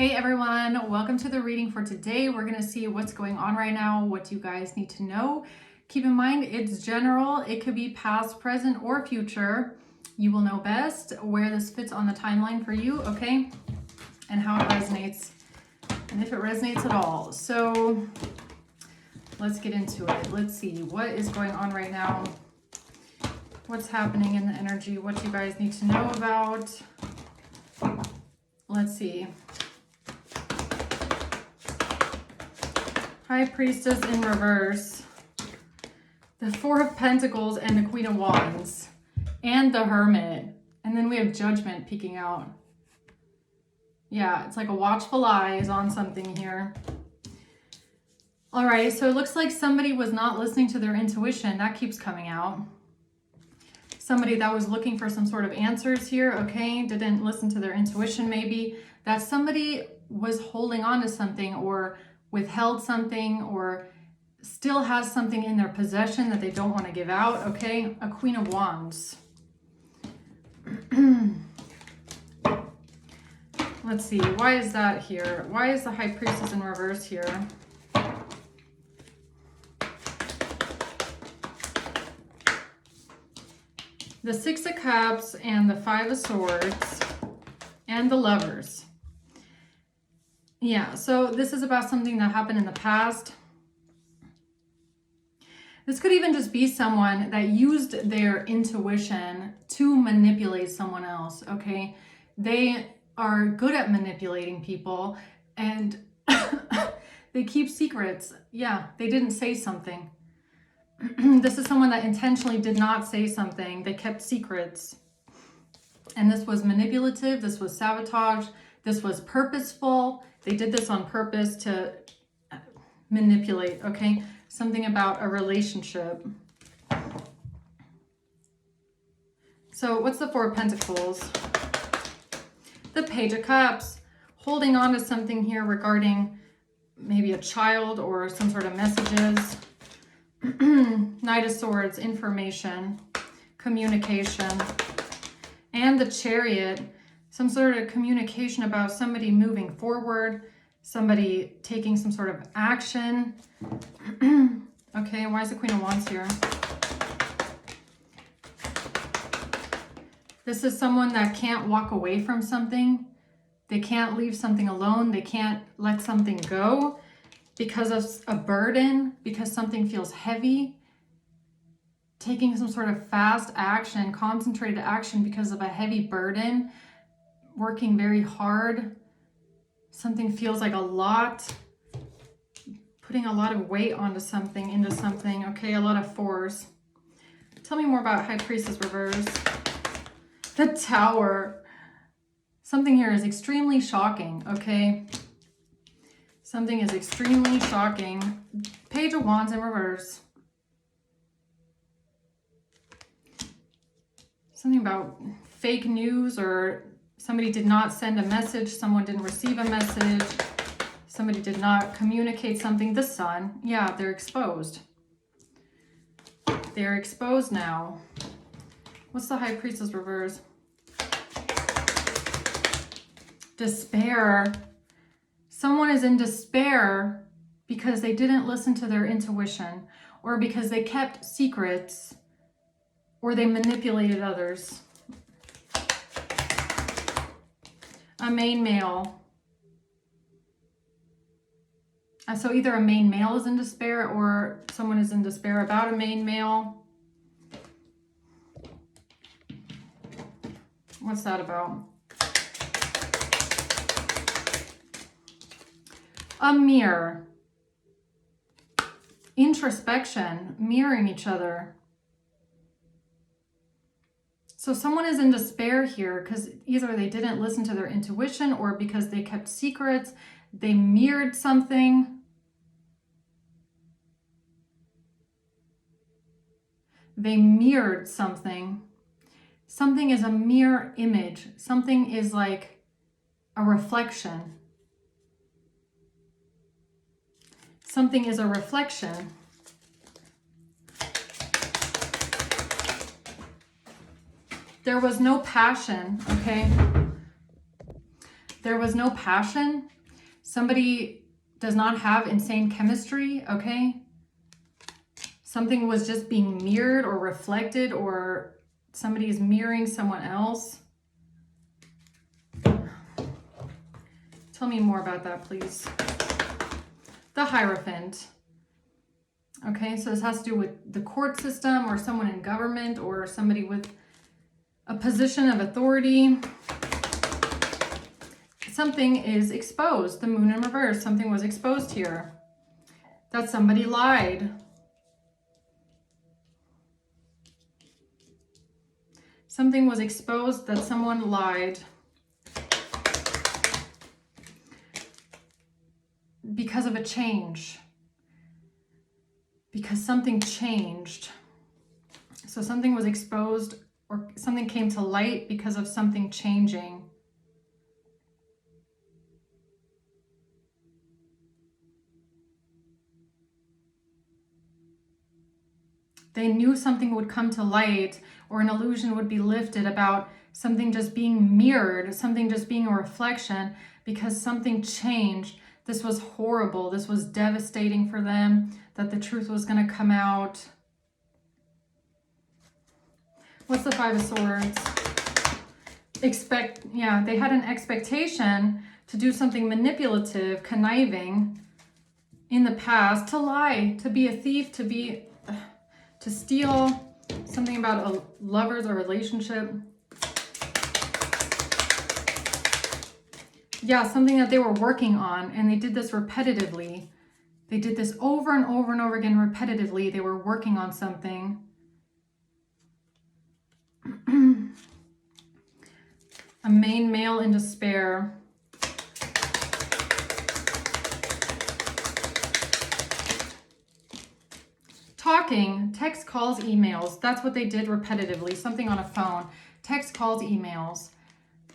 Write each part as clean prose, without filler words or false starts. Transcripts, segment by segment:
Hey everyone, welcome to the reading for today. We're going to see what's going on right now, what you guys need to know. Keep in mind, it's general. It could be past, present, or future. You will know best where this fits on the timeline for you, okay? And how it resonates, and if it resonates at all. So let's get into it. Let's see what is going on right now. What's happening in the energy, what you guys need to know about. Let's see. High Priestess in reverse, the Four of Pentacles and the Queen of Wands, and the Hermit. And then we have Judgment peeking out. Yeah, it's like a watchful eye is on something here. All right, so it looks like somebody was not listening to their intuition. That keeps coming out. Somebody that was looking for some sort of answers here, okay, didn't listen to their intuition maybe. That somebody was holding on to something or withheld something or still has something in their possession that they don't want to give out, okay? A Queen of Wands. Let's see, why is that here? Why is the High Priestess in reverse here? The Six of Cups and the Five of Swords and the Lovers. Yeah, so this is about something that happened in the past. This could even just be someone that used their intuition to manipulate someone else, okay? They are good at manipulating people and they keep secrets. Yeah, they didn't say something. This is someone that intentionally did not say something. They kept secrets. And this was manipulative. This was sabotage. This was purposeful. They did this on purpose to manipulate, okay? Something about a relationship. So what's the Four of Pentacles? The Page of Cups. Holding on to something here regarding maybe a child or some sort of messages. Knight of Swords, information, communication. And the Chariot. Some sort of communication about somebody moving forward, somebody taking some sort of action. Okay, why is the Queen of Wands here? This is someone that can't walk away from something. They can't leave something alone. They can't let something go because of a burden, because something feels heavy. Taking some sort of fast action, concentrated action because of a heavy burden. Working very hard. Something feels like a lot. Putting a lot of weight onto something, into something. Okay, a lot of force. Tell me more about High Priestess reverse. The Tower. Something here is extremely shocking, okay? Something is extremely shocking. Page of Wands in reverse. Something about fake news, or somebody did not send a message, someone didn't receive a message, somebody did not communicate something. The Sun, yeah, they're exposed. They're exposed now. What's the High Priestess reverse? Despair. Someone is in despair because they didn't listen to their intuition, or because they kept secrets, or they manipulated others. A main male. So either a main male is in despair or someone is in despair about a main male. What's that about? A mirror. Introspection, mirroring each other. So someone is in despair here because either they didn't listen to their intuition, or because they kept secrets, they mirrored something. They mirrored something. Something is a mirror image. Something is like a reflection. Something is a reflection. There was no passion, okay? There was no passion. Somebody does not have insane chemistry, okay? Something was just being mirrored or reflected, or somebody is mirroring someone else. Tell me more about that, please. The Hierophant. Okay, so this has to do with the court system or someone in government or somebody with a position of authority. Something is exposed. The Moon in reverse. Something was exposed here. That somebody lied. Something was exposed that someone lied. Because of a change. Because something changed. So something was exposed or something came to light because of something changing. They knew something would come to light or an illusion would be lifted about something just being mirrored, something just being a reflection because something changed. This was horrible. This was devastating for them, that the truth was going to come out. What's the Five of Swords? They had an expectation to do something manipulative, conniving in the past, to lie, to be a thief, to steal, something about a lovers or relationship. Yeah, something that they were working on, and they did this repetitively. They did this over and over and over again repetitively. They were working on something. A main male in despair. Talking, text, calls, emails. That's what they did repetitively. Something on a phone. Text, calls, emails.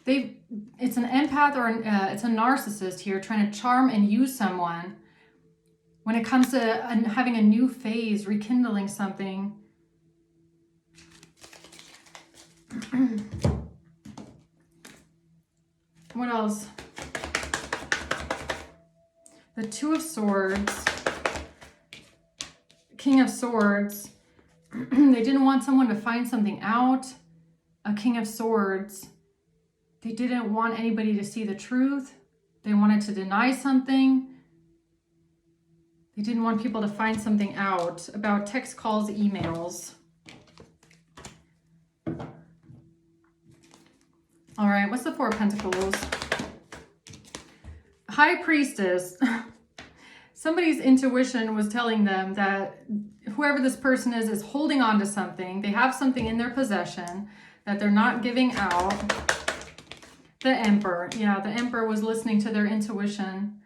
It's an empath or it's a narcissist here trying to charm and use someone when it comes to having a new phase, rekindling something. What else? The Two of Swords. King of Swords. They didn't want someone to find something out. A King of Swords. They didn't want anybody to see the truth. They wanted to deny something. They didn't want people to find something out about text, calls, emails. All right, what's the Four of Pentacles? High Priestess. Somebody's intuition was telling them that whoever this person is holding on to something. They have something in their possession that they're not giving out. The Emperor. Yeah, the Emperor was listening to their intuition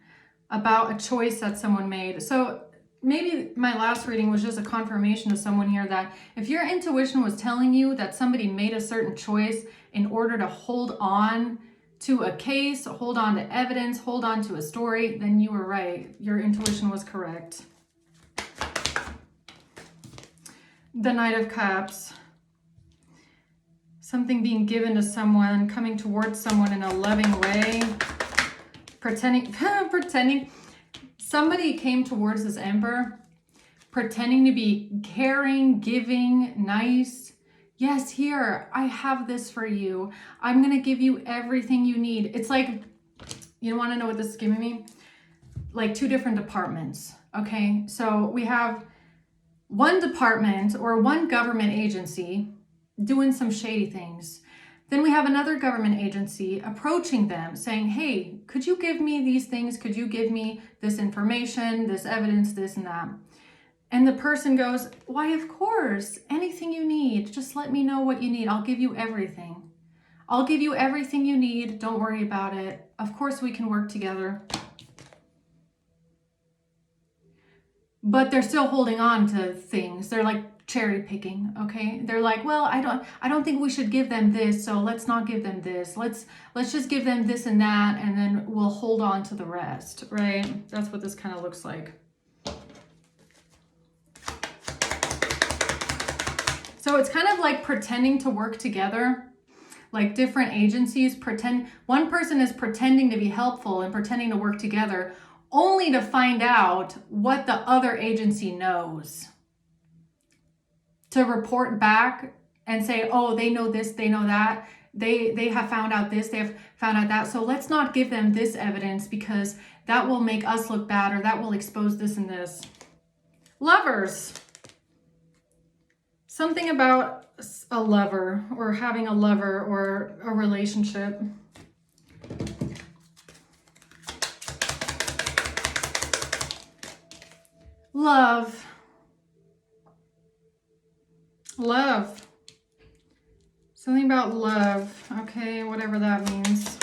about a choice that someone made. So maybe my last reading was just a confirmation to someone here that if your intuition was telling you that somebody made a certain choice in order to hold on to a case, hold on to evidence, hold on to a story, then you were right. Your intuition was correct. The Knight of Cups. Something being given to someone, coming towards someone in a loving way. Pretending. Somebody came towards this Emperor, pretending to be caring, giving, nice. Yes, here, I have this for you. I'm going to give you everything you need. It's like, you want to know what this is giving me? Like two different departments. Okay, so we have one department or one government agency doing some shady things. Then we have another government agency approaching them saying, hey, could you give me these things? Could you give me this information, this evidence, this and that? And the person goes, why, of course, anything you need. Just let me know what you need. I'll give you everything. I'll give you everything you need. Don't worry about it. Of course we can work together. But they're still holding on to things. They're like cherry picking, okay? They're like, well, I don't think we should give them this, so let's not give them this. Let's just give them this and that, and then we'll hold on to the rest, right? That's what this kind of looks like. So it's kind of like pretending to work together. like different agencies one person is pretending to be helpful and pretending to work together only to find out what the other agency knows, to report back and say, oh, they know this, they know that, they have found out this, they have found out that, so let's not give them this evidence because that will make us look bad, or that will expose this and this. Lovers. Something about a lover, or having a lover, or a relationship. Love. Love. Something about love. Okay, whatever that means.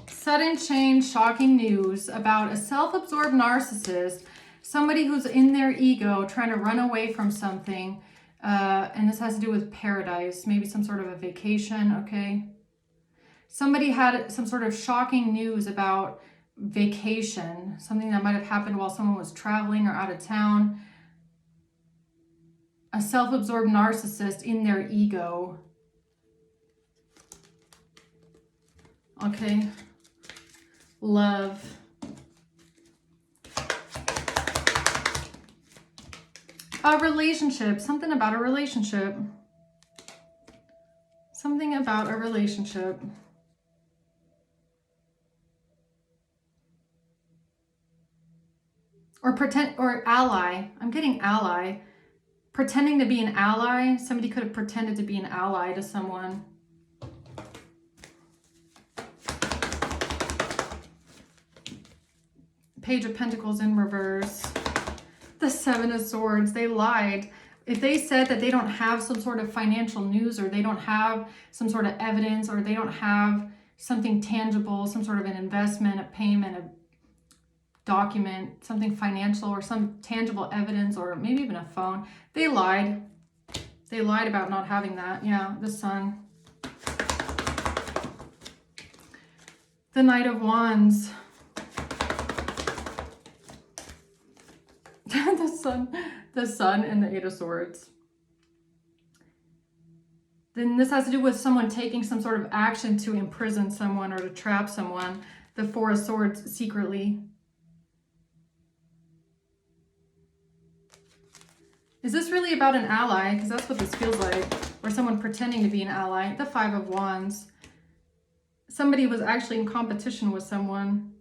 Sudden change, shocking news about a self-absorbed narcissist, somebody who's in their ego trying to run away from something. And this has to do with paradise, maybe some sort of a vacation, okay? Somebody had some sort of shocking news about vacation, something that might have happened while someone was traveling or out of town. A self-absorbed narcissist in their ego. Okay. Love. A relationship. Something about a relationship. Something about a relationship. Or ally. I'm getting ally. Pretending to be an ally. Somebody could have pretended to be an ally to someone. Page of Pentacles in reverse. The Seven of Swords. They lied. If they said that they don't have some sort of financial news, or they don't have some sort of evidence, or they don't have something tangible, some sort of an investment, a payment, a document, something financial, or some tangible evidence, or maybe even a phone, they lied. They lied about not having that. Yeah, the Sun. The Knight of Wands. The Sun and the Eight of Swords. Then this has to do with someone taking some sort of action to imprison someone or to trap someone. The Four of Swords secretly. Is this really about an ally? Because that's what this feels like. Or someone pretending to be an ally. The Five of Wands. Somebody was actually in competition with someone.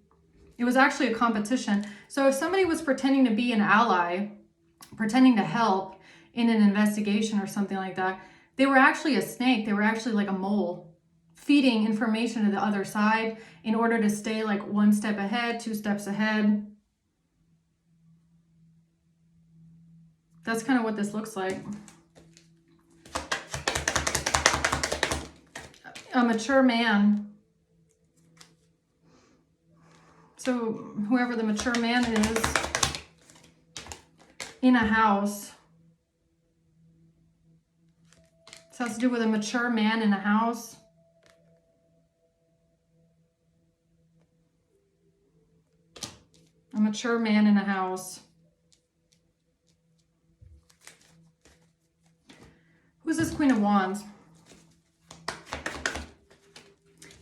It was actually a competition. So if somebody was pretending to be an ally, pretending to help in an investigation or something like that, they were actually a snake. They were actually like a mole, feeding information to the other side in order to stay like one step ahead, two steps ahead. That's kind of what this looks like. A mature man. So whoever the mature man is, in a house. This has to do with a mature man in a house. A mature man in a house. Who's this Queen of Wands?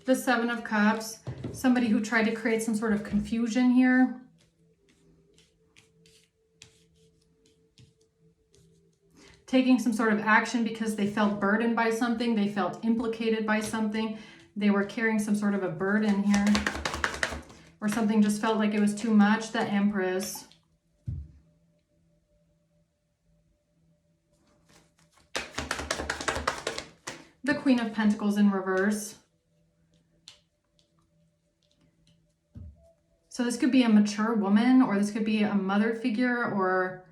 The Seven of Cups. Somebody who tried to create some sort of confusion here. Taking some sort of action because they felt burdened by something. They felt implicated by something. They were carrying some sort of a burden here. Or something just felt like it was too much. The Empress. The Queen of Pentacles in reverse. So this could be a mature woman, or this could be a mother figure, or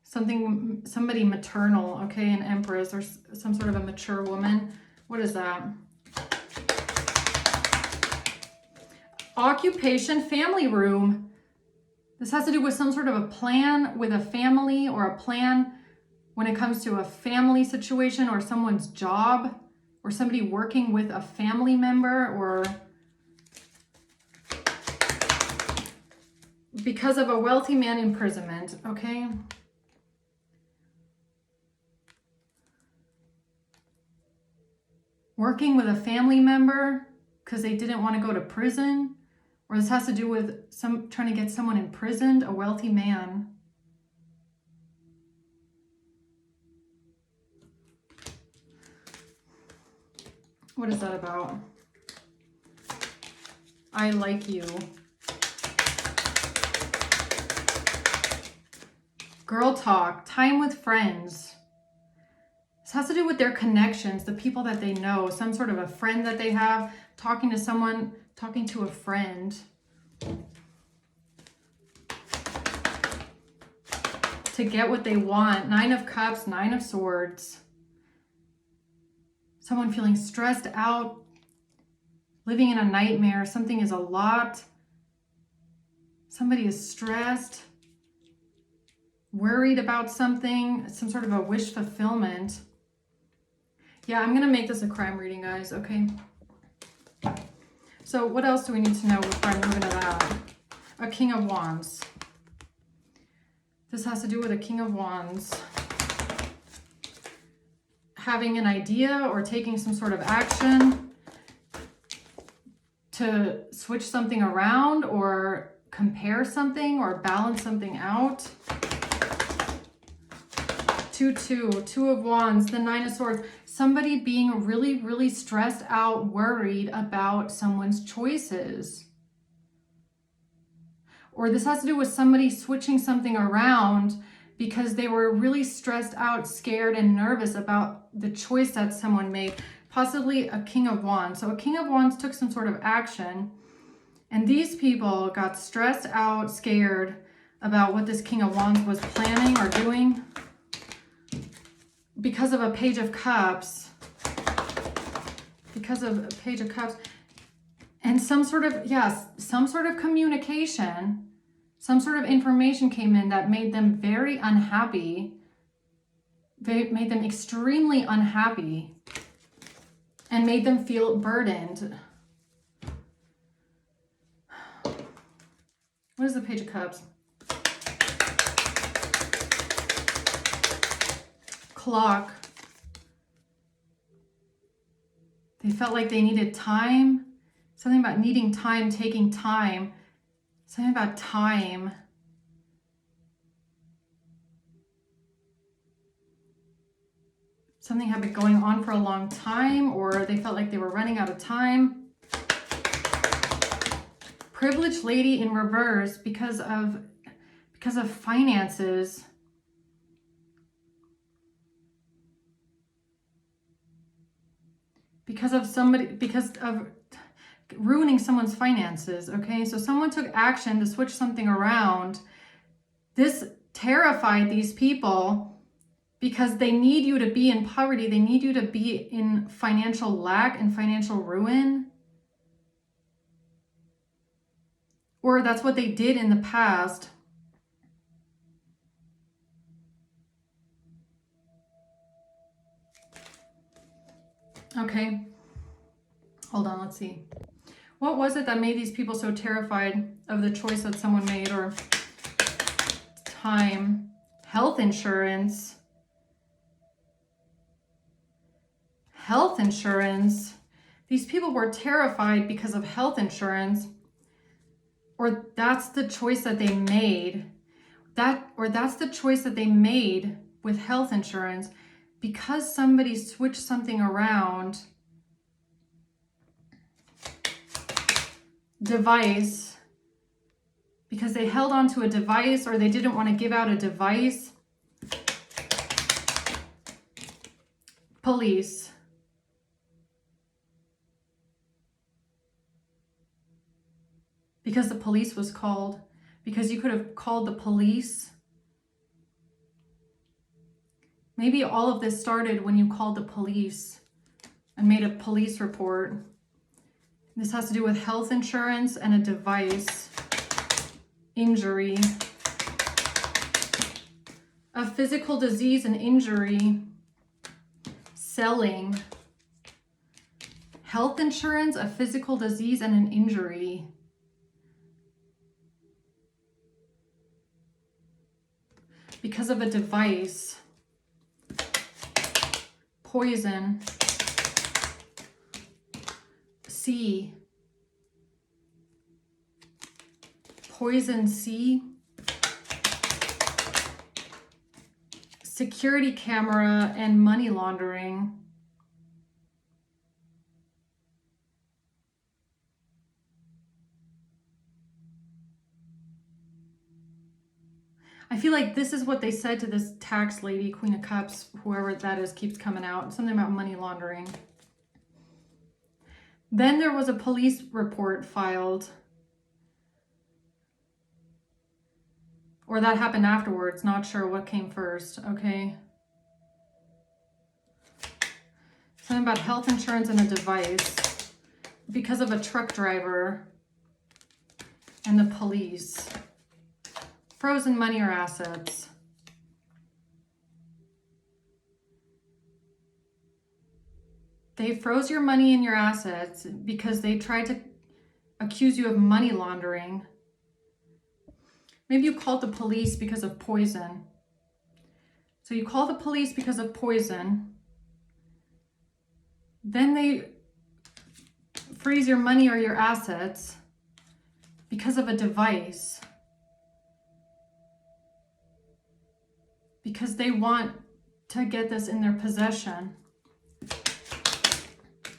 somebody maternal, okay, an Empress, or some sort of a mature woman. What is that? Occupation, family room. This has to do with some sort of a plan with a family, or a plan when it comes to a family situation, or someone's job, or somebody working with a family member, or because of a wealthy man imprisonment, okay? working with a family member because they didn't want to go to prison. Or this has to do with trying to get someone imprisoned, a wealthy man. What is that about? I like you. Girl talk, time with friends. This has to do with their connections, the people that they know, some sort of a friend that they have, talking to someone, talking to a friend. To get what they want. 9 of Cups, 9 of Swords. Someone feeling stressed out, living in a nightmare. Something is a lot. Somebody is stressed, worried about something, some sort of a wish fulfillment. Yeah, I'm going to make this a crime reading, guys, okay? So what else do we need to know before I move into that? A King of Wands. This has to do with a King of Wands. Having an idea or taking some sort of action to switch something around or compare something or balance something out. 2-2, 2 of Wands, the 9 of Swords. Somebody being really, really stressed out, worried about someone's choices. Or this has to do with somebody switching something around because they were really stressed out, scared, and nervous about the choice that someone made. Possibly a King of Wands. So a King of Wands took some sort of action, and these people got stressed out, scared about what this King of Wands was planning or doing because of a Page of Cups. Because of a Page of Cups. And some sort of, yes, some sort of communication, some sort of information came in that made them very unhappy. They made them extremely unhappy and made them feel burdened. What is the Page of Cups? Clock. They felt like they needed time. Something about needing time, taking time. Something about time. Something had been going on for a long time, or they felt like they were running out of time. Privileged lady in reverse because of finances. Because of ruining someone's finances, okay? So someone took action to switch something around. This terrified these people because they need you to be in poverty. They need you to be in financial lack and financial ruin. Or that's what they did in the past. Okay. Hold on, let's see. What was it that made these people so terrified of the choice that someone made? Or time, health insurance. Health insurance. These people were terrified because of health insurance. Or that's the choice that they made. That's the choice that they made with health insurance because somebody switched something around. Device, because they held on to a device or they didn't want to give out a device. Police. Because the police was called. Because you could have called the police. Maybe all of this started when you called the police and made a police report. This has to do with health insurance and a device. Injury. A physical disease and injury. Selling. Health insurance, a physical disease, and an injury. Because of a device. Poison. C. Poison C. Security camera and money laundering. I feel like this is what they said to this tax lady, Queen of Cups, whoever that is, keeps coming out. Something about money laundering. Then there was a police report filed. Or that happened afterwards. Not sure what came first. Okay. Something about health insurance and a device. Because of a truck driver and the police. Frozen money or assets. They froze your money and your assets because they tried to accuse you of money laundering. Maybe you called the police because of poison. So you call the police because of poison. Then they freeze your money or your assets because of a device. Because they want to get this in their possession.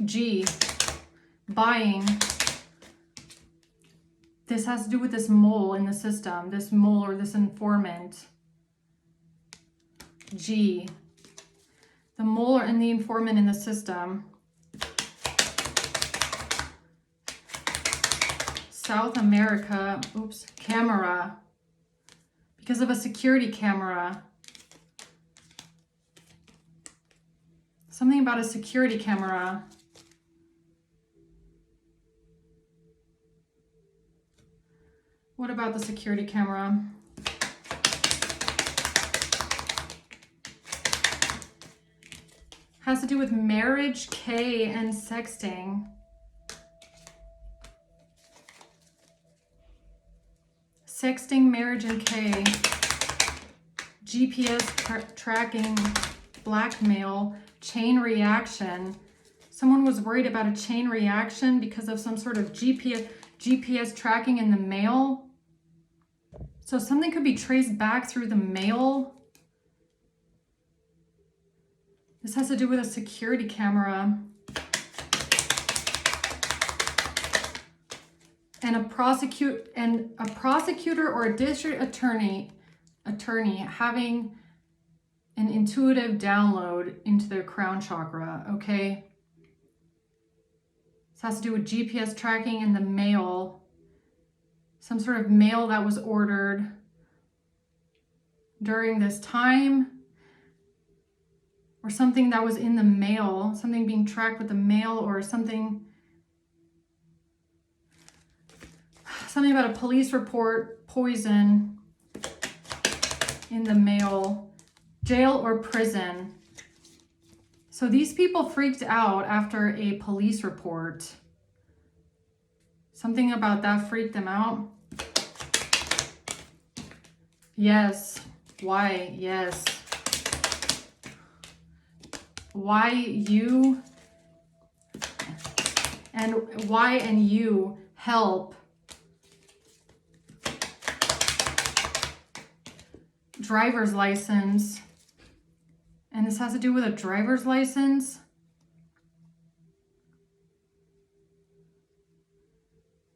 G, buying. This has to do with this mole in the system, this mole or this informant. G, the mole and the informant in the system. South America, oops, camera. Because of a security camera. Something about a security camera. What about the security camera? Has to do with marriage, K, and sexting. Sexting, marriage, and K. GPS tracking, blackmail, chain reaction. Someone was worried about a chain reaction because of some sort of GPS tracking in the mail. So something could be traced back through the mail. This has to do with a security camera. And a prosecutor or a district attorney having an intuitive download into their crown chakra, okay? This has to do with GPS tracking in the mail. Some sort of mail that was ordered during this time. Or something that was in the mail. Something being tracked with the mail or something. Something about a police report, poison in the mail. Jail or prison. So these people freaked out after a police report. Something about that freaked them out. Yes. Why? Yes. Why you and you help driver's license. And this has to do with a driver's license.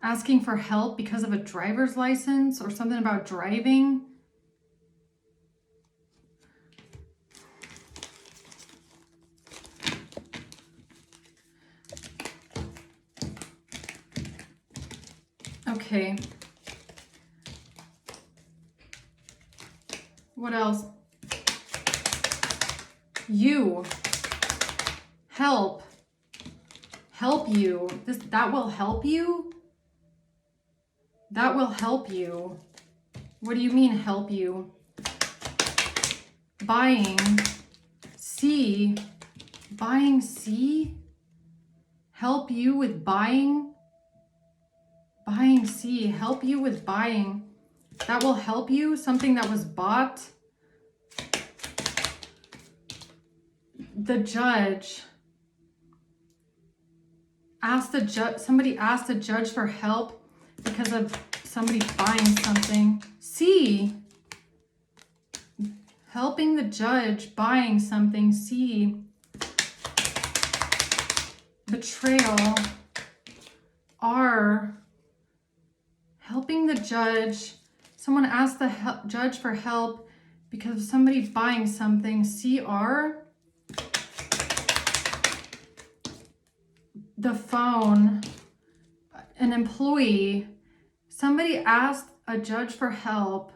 Asking for help because of a driver's license or something about driving. Okay. What else? You help you. That will help you? That will help you. What do you mean help you? Buying C. Buying C? Help you with buying? Buying C. Help you with buying. That will help you? Something that was bought? The judge. somebody asked the judge for help because of somebody buying something. C, helping the judge buying something. C, betrayal. R, helping the judge. Someone asked the judge for help because of somebody buying something. CR, the phone. An employee. Somebody asked a judge for help,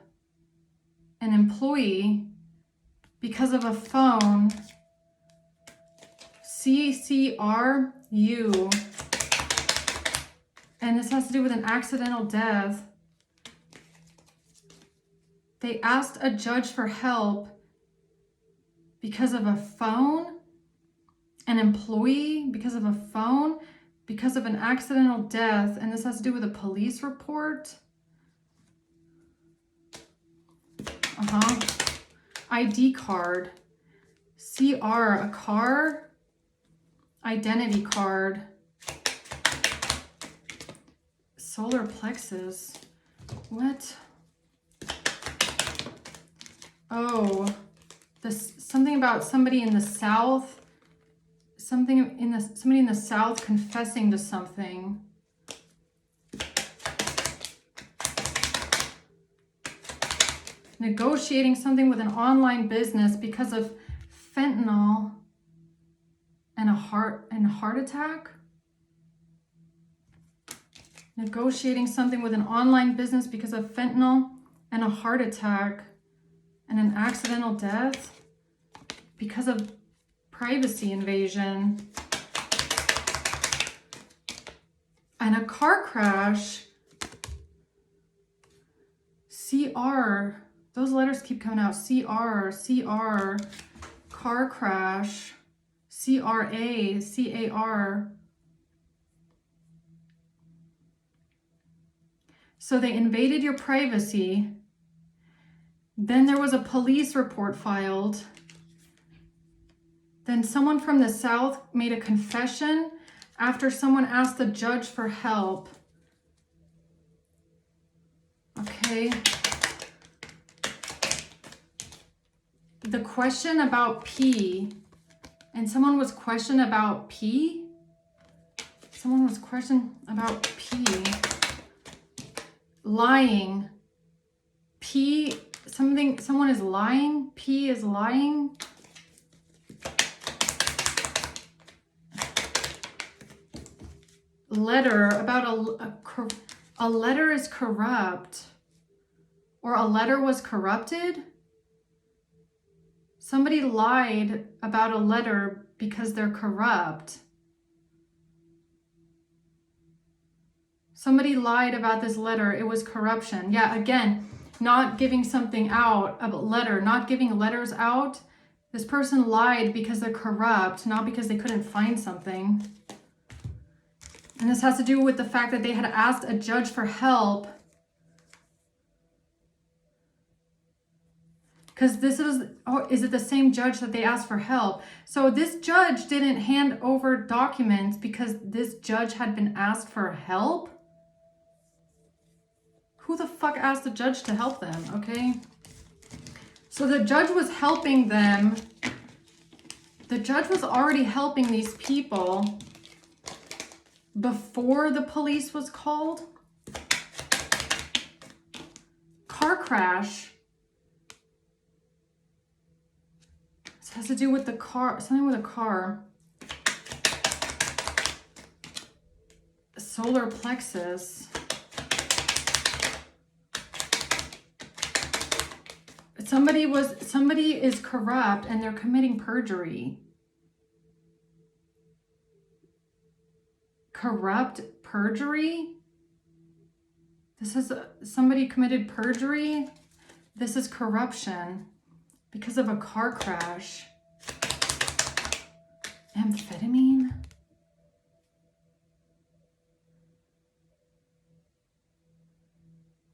an employee, because of a phone. CCRU. And this has to do with an accidental death. They asked a judge for help because of a phone, an employee, because of a phone, because of an accidental death. And this has to do with a police report. ID card. CR, a car. Identity card. Solar plexus. What? Oh, something about somebody in the South. Somebody in the South confessing to something. Negotiating something with an online business because of fentanyl and a heart attack. Negotiating something with an online business because of fentanyl and a heart attack and an accidental death because of privacy invasion and a car crash. CR, those letters keep coming out. CR, car crash. CRA, CAR. So they invaded your privacy. Then there was a police report filed. Then someone from the South made a confession after someone asked the judge for help. Okay. The question about P, and someone was questioned about P. Someone was questioned about P. Lying. P, someone is lying. P is lying. Letter about a letter is corrupt, or a letter was corrupted. Somebody lied about a letter because they're corrupt. Somebody lied about this letter. It was corruption. Yeah, again, not giving something out, a letter, not giving letters out. This person lied because they're corrupt, not because they couldn't find something. And this has to do with the fact that they had asked a judge for help. Because this is, is it the same judge that they asked for help? So this judge didn't hand over documents because this judge had been asked for help? Who the fuck asked the judge to help them, okay? So the judge was helping them. The judge was already helping these people before the police was called. Car crash. This has to do with the car, something with a car. Solar plexus. Somebody is corrupt and they're committing perjury. Corrupt perjury. This is somebody committed perjury. This is corruption because of a car crash. Amphetamine.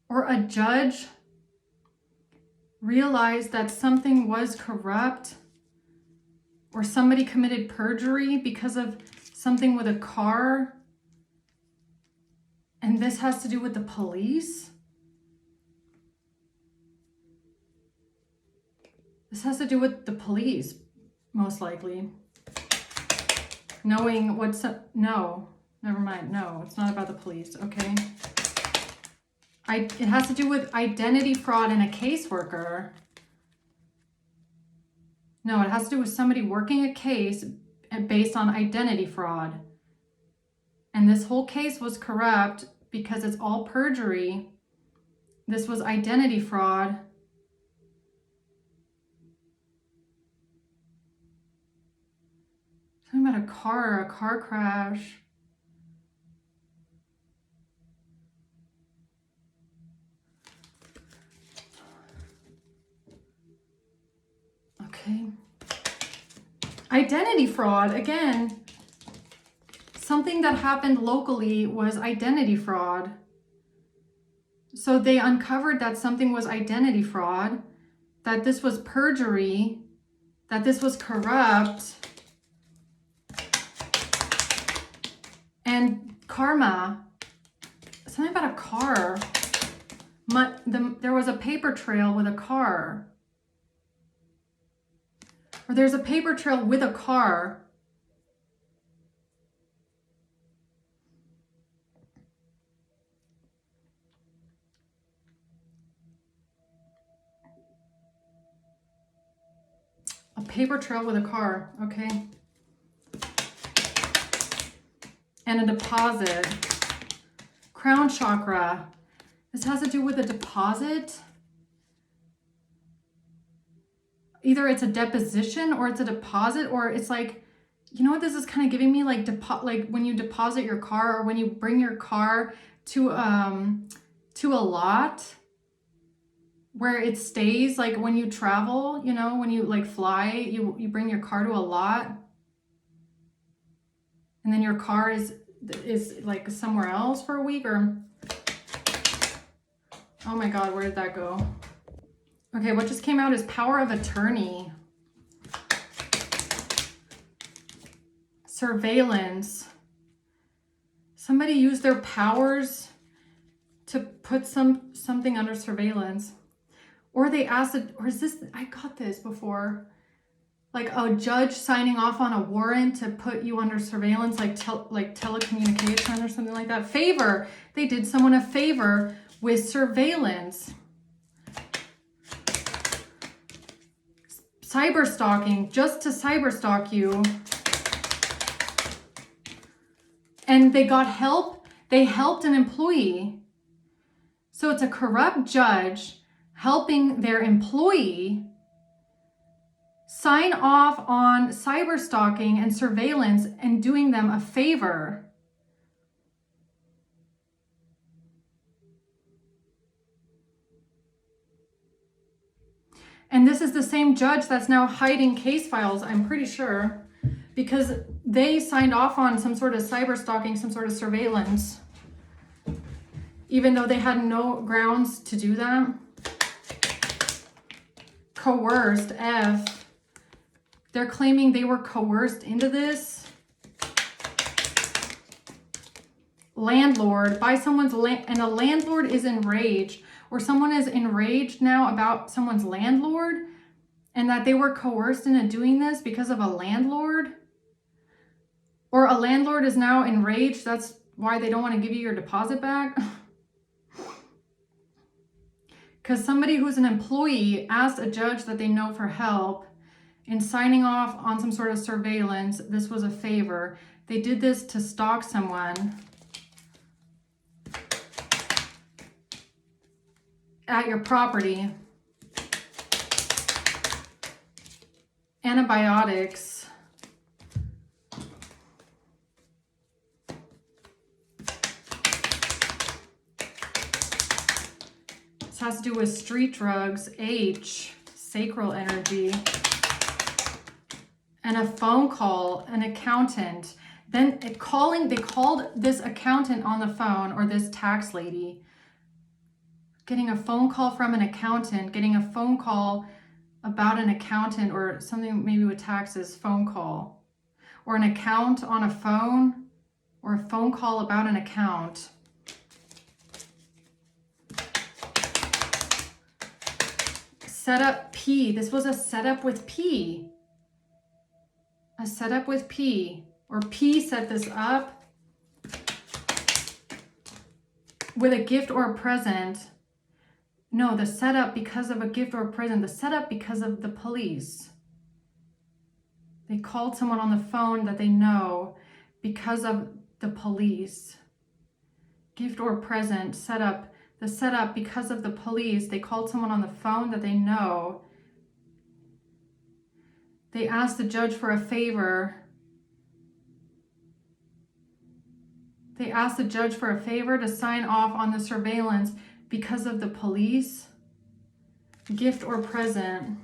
Or a judge realized that something was corrupt, or somebody committed perjury because of something with a car. And this has to do with the police. This has to do with the police, most likely. Knowing what's... No, never mind. No, it's not about the police, okay? It has to do with identity fraud in a caseworker. No, it has to do with somebody working a case based on identity fraud. And this whole case was corrupt because it's all perjury. This was identity fraud. Something about a car crash. Okay. Identity fraud, again, something that happened locally was identity fraud. So they uncovered that something was identity fraud, that this was perjury, that this was corrupt, and karma. Something about a car. There was a paper trail with a car. Or there's a paper trail with a car. A paper trail with a car, okay. And a deposit. Crown chakra. This has to do with a deposit. Either it's a deposition or it's a deposit, or it's like, you know what this is kind of giving me? Like when you deposit your car, or when you bring your car to a lot where it stays, like when you travel, you know, when you like fly, you bring your car to a lot, and then your car is like somewhere else for a week, or oh my God, where did that go? Okay, what just came out is power of attorney. Surveillance. Somebody used their powers to put something under surveillance. Or they asked it, or is this, I got this before. Like a judge signing off on a warrant to put you under surveillance, like telecommunication or something like that. Favor. They did someone a favor with surveillance. Cyber stalking, just to cyber stalk you. And they got help. They helped an employee. So it's a corrupt judge helping their employee sign off on cyber stalking and surveillance and doing them a favor. And this is the same judge that's now hiding case files, I'm pretty sure, because they signed off on some sort of cyber stalking, some sort of surveillance, even though they had no grounds to do that. Coerced, F. They're claiming they were coerced into this. Landlord, by someone's land, and a landlord is enraged, or someone is enraged now about someone's landlord, and that they were coerced into doing this because of a landlord. Or a landlord is now enraged, that's why they don't want to give you your deposit back. Because somebody who's an employee asked a judge that they know for help in signing off on some sort of surveillance. This was a favor. They did this to stalk someone at your property. Antibiotics. This has to do with street drugs. H, sacral energy. And a phone call, an accountant. Then they called this accountant on the phone, or this tax lady. Getting a phone call from an accountant, getting a phone call about an accountant, or something maybe with taxes, phone call. Or an account on a phone, or a phone call about an account. Setup P. This was a setup with P. A setup with P. Or P set this up with a gift or a present. No, the setup because of a gift or a present. The setup because of the police. They called someone on the phone that they know because of the police. Gift or present, setup. The setup because of the police. They called someone on the phone that they know. They asked the judge for a favor. They asked the judge for a favor to sign off on the surveillance because of the police. Gift or present.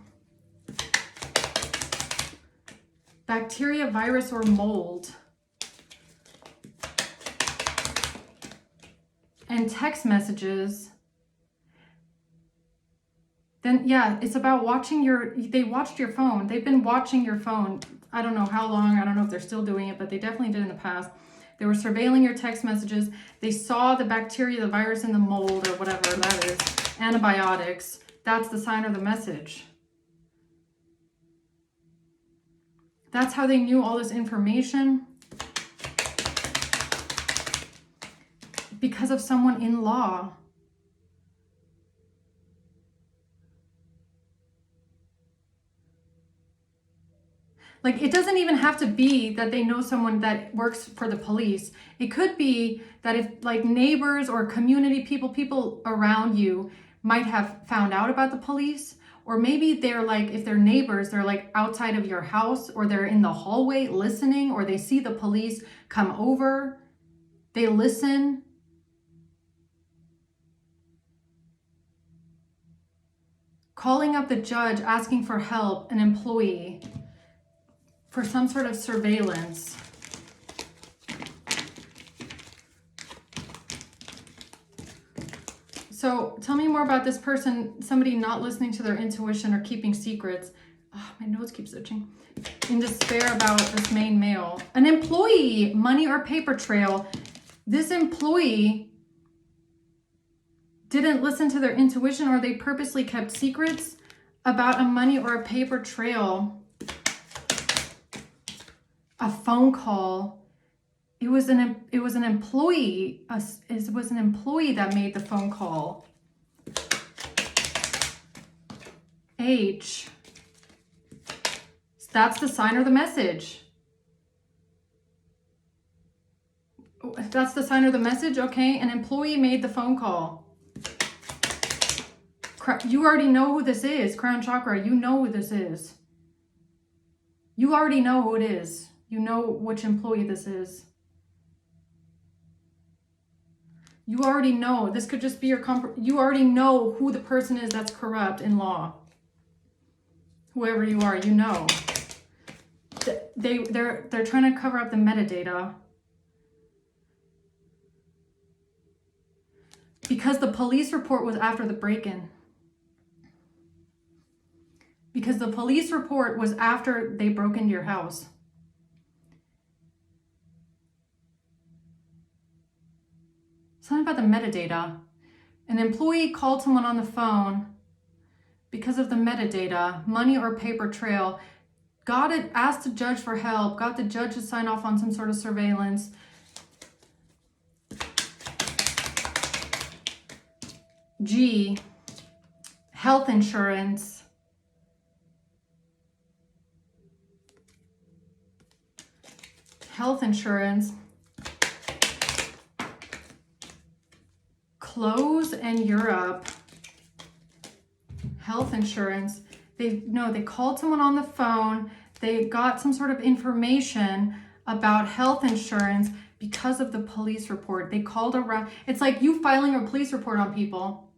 Bacteria, virus, or mold. And text messages. Then, yeah, it's about watching they watched your phone. They've been watching your phone. I don't know how long. I don't know if they're still doing it, but they definitely did in the past. They were surveilling your text messages. They saw the bacteria, the virus, and the mold, or whatever that is. Antibiotics. That's the sign or the message. That's how they knew all this information. Because of someone in law. Like, it doesn't even have to be that they know someone that works for the police. It could be that if, like, neighbors or community people around you might have found out about the police, or maybe they're like, if they're neighbors, they're like outside of your house, or they're in the hallway listening, or they see the police come over, they listen. Calling up the judge, asking for help, an employee, for some sort of surveillance. So tell me more about this person, somebody not listening to their intuition or keeping secrets. Oh, my nose keeps itching. In despair about this main male. An employee, money or paper trail. This employee didn't listen to their intuition, or they purposely kept secrets about a money or a paper trail. A phone call. It was an employee. It was an employee that made the phone call. H. That's the sign or the message. That's the sign or the message. Okay, an employee made the phone call. You already know who this is. Crown chakra. You know who this is. You already know who it is. You know which employee this is. You already know. This could just be your comfort. You already know who the person is that's corrupt in law. Whoever you are, you know. They're trying to cover up the metadata. Because the police report was after the break-in. Because the police report was after they broke into your house. Something about the metadata. An employee called someone on the phone because of the metadata, money or paper trail, asked the judge for help, got the judge to sign off on some sort of surveillance. G, health insurance. Health insurance. Clothes and Europe. Health insurance. They called someone on the phone. They got some sort of information about health insurance because of the police report. They called around. It's like you filing a police report on people,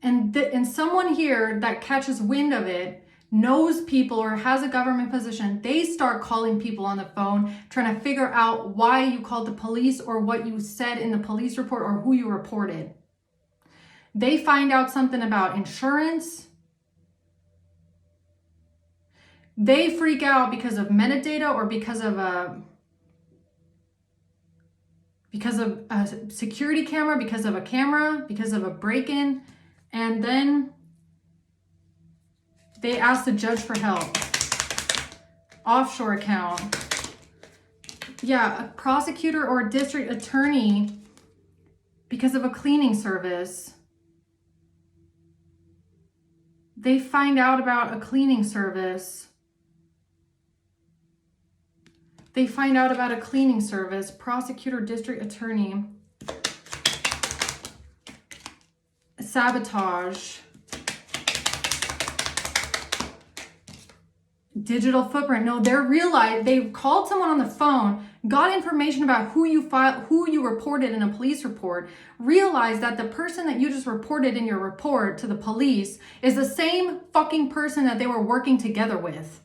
and someone here that catches wind of it, knows people or has a government position, they start calling people on the phone, trying to figure out why you called the police or what you said in the police report or who you reported. They find out something about insurance. They freak out because of metadata or because of a security camera, because of a break-in, and then They asked the judge for help. Offshore account. Yeah, a prosecutor or a district attorney because of a cleaning service. They find out about a cleaning service. They find out about a cleaning service. Prosecutor, district attorney. Sabotage. Digital footprint. No, they called someone on the phone, got information about who you reported in a police report, realized that the person that you just reported in your report to the police is the same fucking person that they were working together with.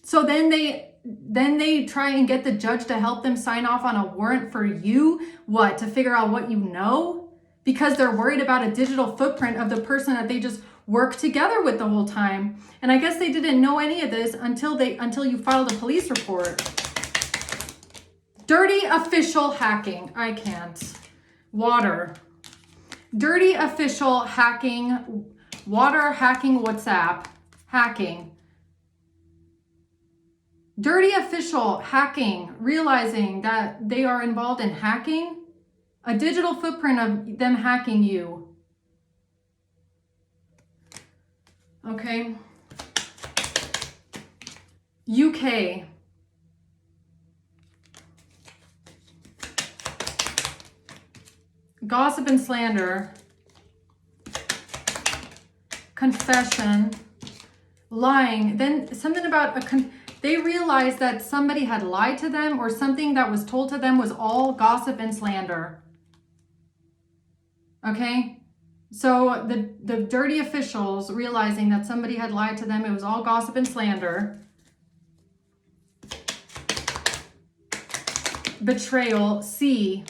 So then they try and get the judge to help them sign off on a warrant for you, to figure out what you know? Because they're worried about a digital footprint of the person that they just worked together with the whole time. And I guess they didn't know any of this until you filed a police report. Dirty official hacking. I can't. Water. Dirty official hacking. Water hacking WhatsApp. Hacking. Dirty official hacking, realizing that they are involved in hacking. A digital footprint of them hacking you. Okay. UK. Gossip and slander. Confession. Lying. Then something about they realized that somebody had lied to them, or something that was told to them was all gossip and slander. Okay? So the dirty officials realizing that somebody had lied to them, it was all gossip and slander. Betrayal, C.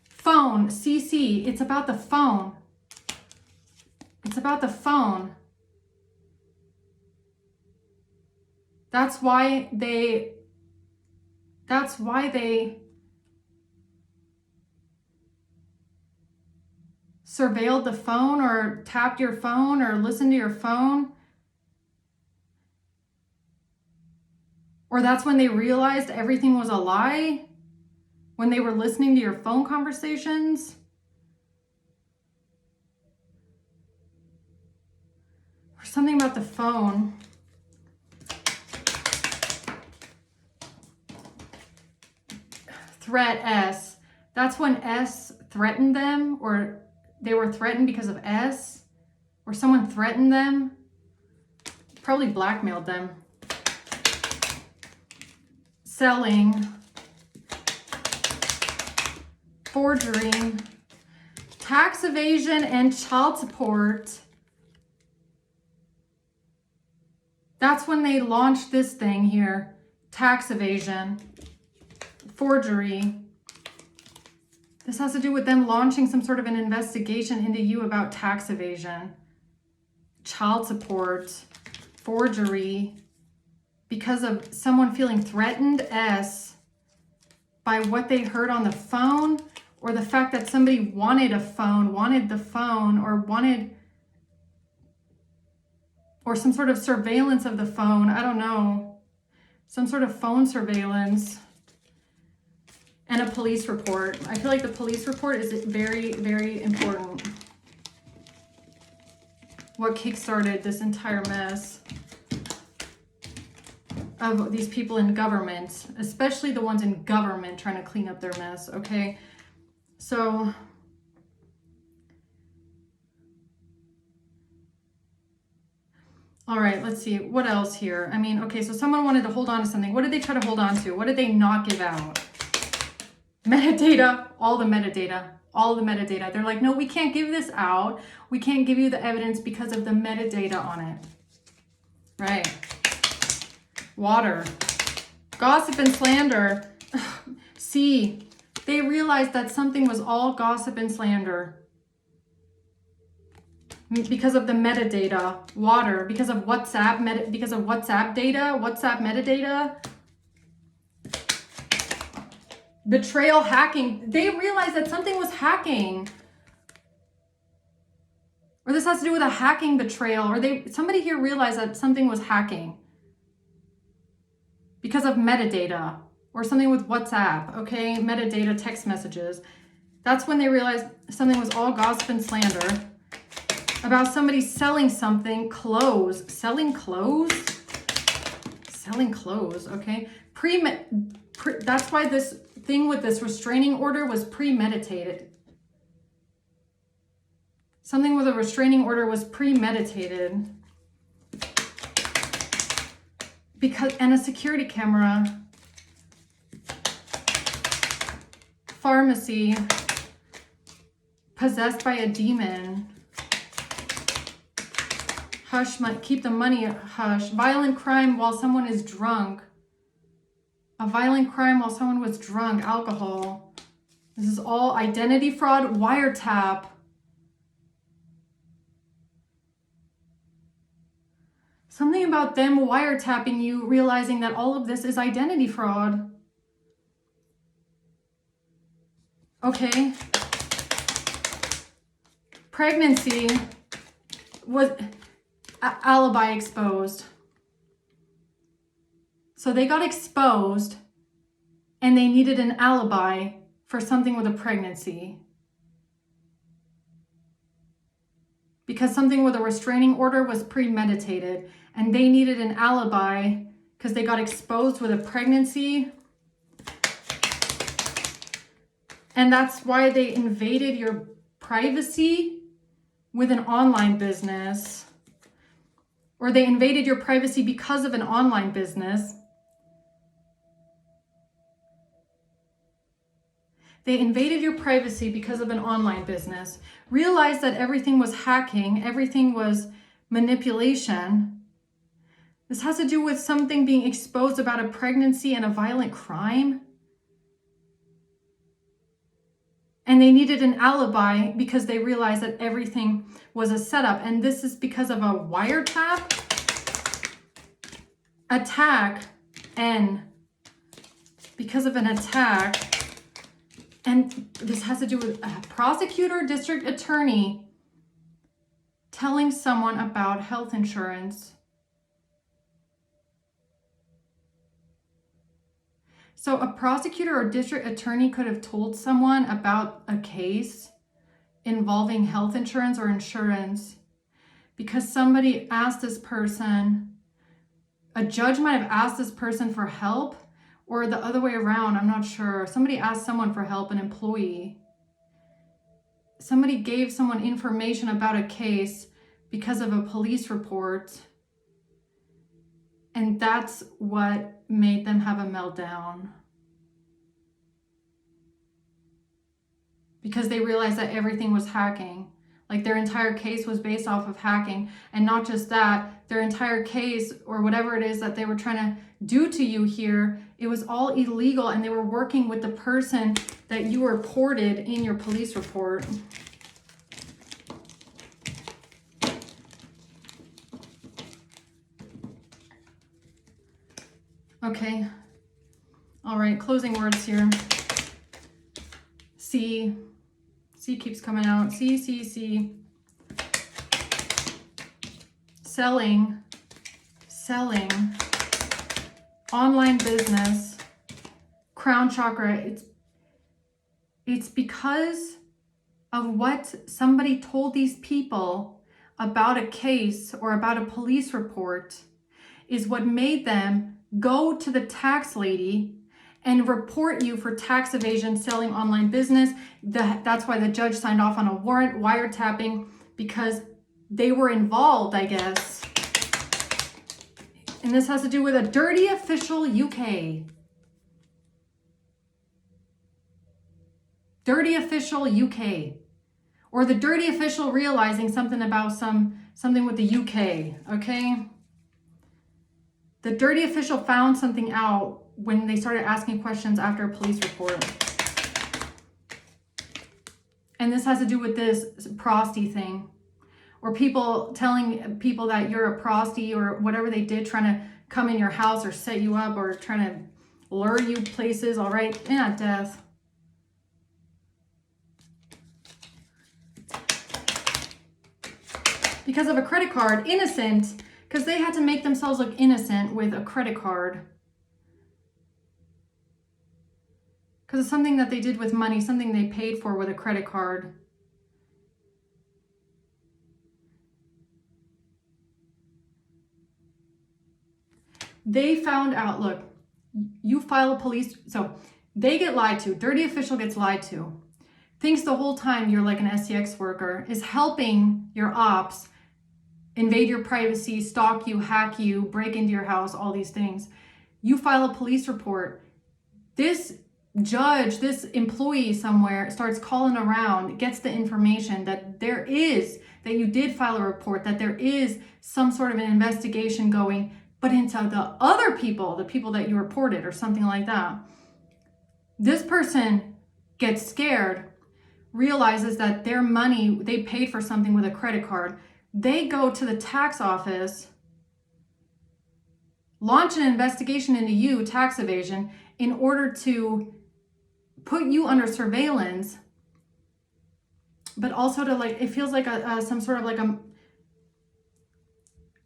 Phone, CC, it's about the phone. It's about the phone. That's why they surveilled the phone, or tapped your phone, or listened to your phone. Or that's when they realized everything was a lie, when they were listening to your phone conversations. Or something about the phone. Threat, S. That's when S threatened them, or they were threatened because of S, or someone threatened them, probably blackmailed them. Selling, forgery, tax evasion, and child support. That's when they launched this thing here. Tax evasion, forgery. This has to do with them launching some sort of an investigation into you about tax evasion, child support, forgery, because of someone feeling threatened, S, by what they heard on the phone, or the fact that somebody wanted the phone, or some sort of surveillance of the phone. I don't know. Some sort of phone surveillance. And a police report. I feel like the police report is very, very important. What kickstarted this entire mess of these people in government, especially the ones in government trying to clean up their mess, okay? So, all right, let's see. What else here? I mean, okay, so someone wanted to hold on to something. What did they try to hold on to? What did they not give out? Metadata, all the metadata. They're like, no, we can't give this out. We can't give you the evidence because of the metadata on it. Right. Water. Gossip and slander. C. They realized that something was all gossip and slander. Because of the metadata. Water. Because of WhatsApp, because of WhatsApp data, WhatsApp metadata. Betrayal, hacking. They realized that something was hacking. Or this has to do with a hacking betrayal, or somebody here realized that something was hacking because of metadata or something with WhatsApp, okay? Metadata text messages. That's when they realized something was all gossip and slander about somebody selling something, clothes, selling clothes, okay? That's why this thing with this restraining order was premeditated. Something with a restraining order was premeditated. And a security camera. Pharmacy. Possessed by a demon. Hush, keep the money hush. Violent crime while someone is drunk. A violent crime while someone was drunk. Alcohol. This is all identity fraud. Wiretap. Something about them wiretapping you, realizing that all of this is identity fraud. Okay. Pregnancy was alibi exposed. So they got exposed and they needed an alibi for something with a pregnancy. Because something with a restraining order was premeditated and they needed an alibi because they got exposed with a pregnancy. And that's why they invaded your privacy with an online business. Or they invaded your privacy because of an online business. They invaded your privacy because of an online business. Realized that everything was hacking, everything was manipulation. This has to do with something being exposed about a pregnancy and a violent crime. And they needed an alibi because they realized that everything was a setup. And this is because of a wiretap, attack, and because of an attack. And this has to do with a prosecutor, district attorney telling someone about health insurance. So a prosecutor or district attorney could have told someone about a case involving health insurance or insurance because somebody asked this person, a judge might have asked this person for help, or the other way around, I'm not sure. Somebody asked someone for help, an employee. Somebody gave someone information about a case because of a police report. And that's what made them have a meltdown. Because they realized that everything was hacking. Like their entire case was based off of hacking. And not just that, their entire case or whatever it is that they were trying to do to you here, it was all illegal and they were working with the person that you reported in your police report. Okay. All right, closing words here. C keeps coming out. C. Selling. Online business. Crown chakra. It's because of what somebody told these people about a case or about a police report is what made them go to the tax lady and report you for tax evasion, selling online business. That's why the judge signed off on a warrant, wiretapping, because they were involved, I guess. And this has to do with a dirty official UK. Dirty official UK. Or the dirty official realizing something about something with the UK, okay? The dirty official found something out when they started asking questions after a police report. And this has to do with this prosty thing. Or people telling people that you're a prosty or whatever they did, trying to come in your house or set you up or trying to lure you places, all right? Yeah, death. Because of a credit card, innocent, because they had to make themselves look innocent with a credit card. Because of something that they did with money, something they paid for with a credit card. They found out, look, you file a police, so they get lied to. Dirty official gets lied to. Thinks the whole time you're like an SCX worker, is helping your ops invade your privacy, stalk you, hack you, break into your house, all these things. You file a police report. This judge, this employee somewhere starts calling around, gets the information that that you did file a report, that there is some sort of an investigation going, but into the other people, the people that you reported or something like that. This person gets scared, realizes that their money, they paid for something with a credit card. They go to the tax office, launch an investigation into you, tax evasion, in order to put you under surveillance, but also to like, it feels like some sort of like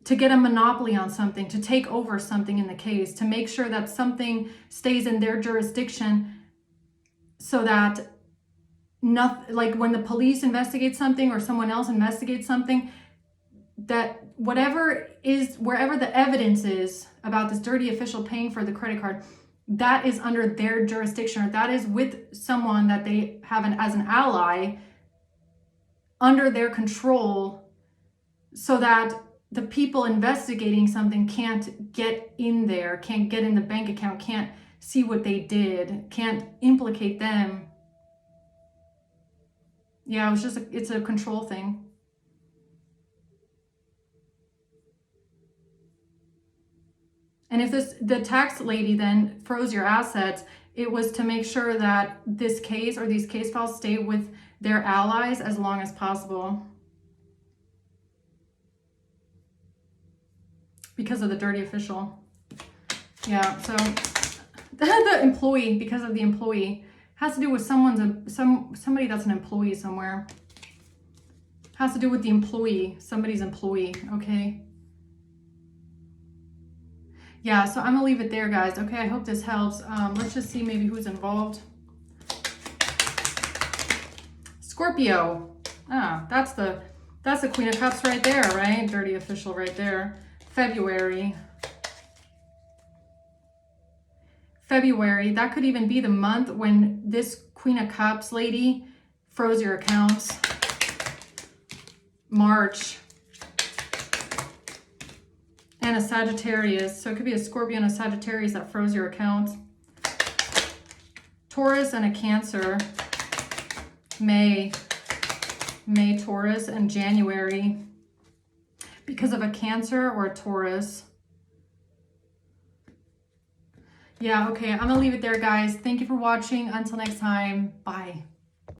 to get a monopoly on something, to take over something in the case, to make sure that something stays in their jurisdiction so that nothing, like when the police investigate something or someone else investigates something, that wherever the evidence is about this dirty official paying for the credit card, that is under their jurisdiction, or that is with someone that they have as an ally under their control, so that the people investigating something can't get in there, can't get in the bank account, can't see what they did, can't implicate them. Yeah, it's a control thing. And if the tax lady then froze your assets, it was to make sure that this case or these case files stay with their allies as long as possible. Because of the dirty official. Yeah, so the employee, because of the employee, has to do with somebody that's an employee somewhere. Has to do with the employee, somebody's employee, okay? Yeah, so I'm gonna leave it there, guys. Okay, I hope this helps. Let's just see maybe who's involved. Scorpio. Ah, that's the Queen of Cups right there, right? Dirty official right there. February, that could even be the month when this Queen of Cups lady froze your accounts. March. And a Sagittarius. So it could be a Scorpio and a Sagittarius that froze your account. Taurus and a Cancer. May, Taurus, and January. Because of a Cancer or a Taurus. Yeah, okay, I'm gonna leave it there, guys. Thank you for watching. Until next time, bye.